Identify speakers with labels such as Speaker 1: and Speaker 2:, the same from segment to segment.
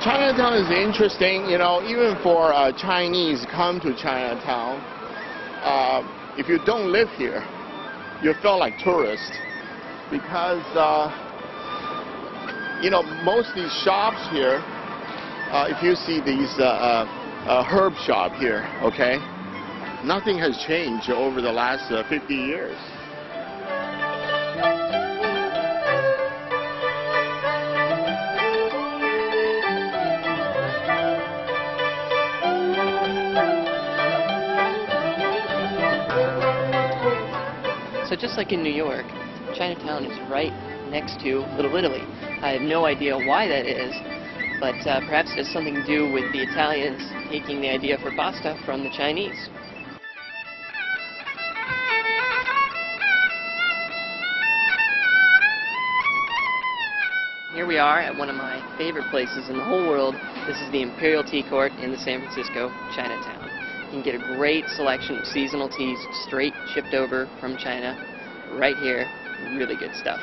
Speaker 1: Chinatown is interesting, you know, even for Chinese come to Chinatown. If you don't live here, you feel like tourists because, you know, most of these shops here, if you see these herb shop here, okay, nothing has changed over the last 50 years.
Speaker 2: So just like in New York, Chinatown is right next to Little Italy. I have no idea why that is, but perhaps it has something to do with the Italians taking the idea for pasta from the Chinese. Here we are at one of my favorite places in the whole world. This is the Imperial Tea Court in the San Francisco Chinatown. You can get a great selection of seasonal teas straight shipped over from China right here. Really good stuff.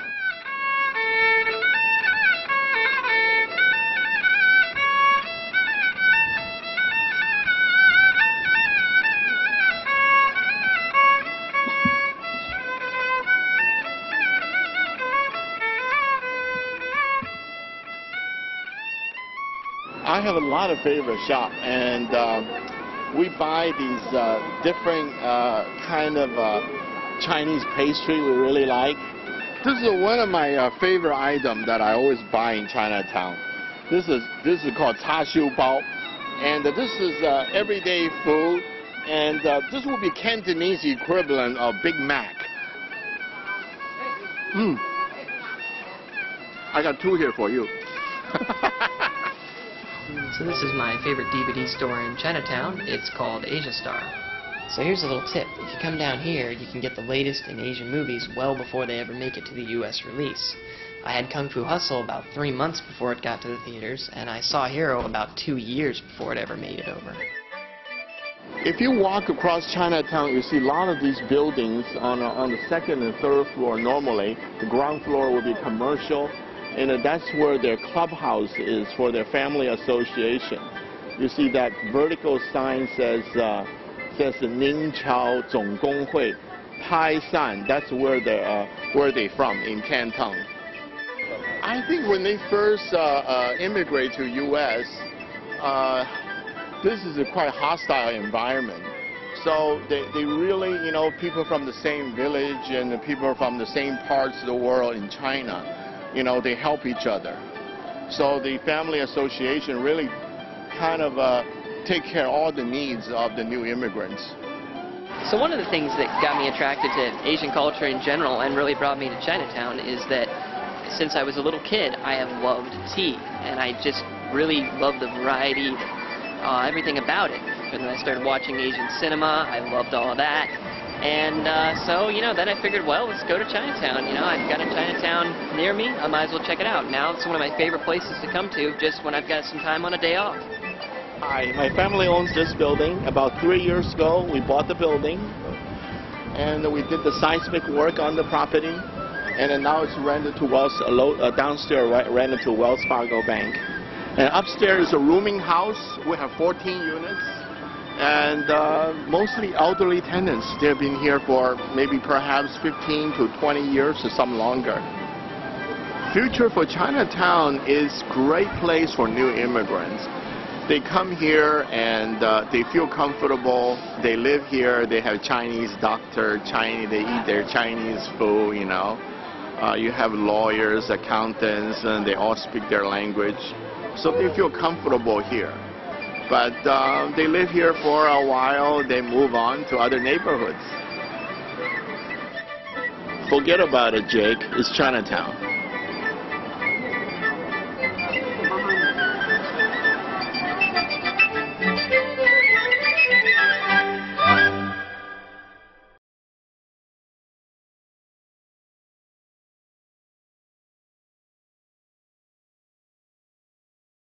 Speaker 1: I have a lot of favorite shops, and we buy these different kind of Chinese pastry we really like. This is one of my favorite items that I always buy in Chinatown. This is called cha xiu bao, and this is everyday food, and this will be Cantonese equivalent of Big Mac. I got two here for you.
Speaker 2: So this is my favorite DVD store in Chinatown. It's called Asia Star. So here's a little tip. If you come down here, you can get the latest in Asian movies well before they ever make it to the US release. I had Kung Fu Hustle about 3 months before it got to the theaters, and I saw Hero about 2 years before it ever made it over.
Speaker 1: If you walk across Chinatown, you see a lot of these buildings on the second and third floor normally. The ground floor will be commercial, and that's where their clubhouse is for their family association. You see that vertical sign says Ning Chao Zong Gong Hui, Tai San. That's where they from in Canton. I think when they first immigrate to U.S., this is a quite hostile environment. So they really, you know, people from the same village and the people from the same parts of the world in China, you know, they help each other. So the family association really kind of take care of all the needs of the new immigrants.
Speaker 2: So one of the things that got me attracted to Asian culture in general and really brought me to Chinatown is that since I was a little kid, I have loved tea, and I just really love the variety, everything about it. And then I started watching Asian cinema. I loved all of that. And so, you know, then I figured, well, let's go to Chinatown. You know, I've got a Chinatown near me. I might as well check it out. Now it's one of my favorite places to come to just when I've got some time on a day off.
Speaker 1: Hi, my family owns this building. About 3 years ago, we bought the building, and we did the seismic work on the property, and then now it's rented to downstairs rented to Wells Fargo Bank. And upstairs is a rooming house. We have 14 units. And mostly elderly tenants. They've been here for maybe perhaps 15 to 20 years or some longer. Future for Chinatown is great place for new immigrants. They come here and they feel comfortable. They live here. They have Chinese doctor, they eat their Chinese food, you know. You have lawyers, accountants, and they all speak their language. So they feel comfortable here. But they live here for a while, they move on to other neighborhoods. Forget about it, Jake. It's Chinatown.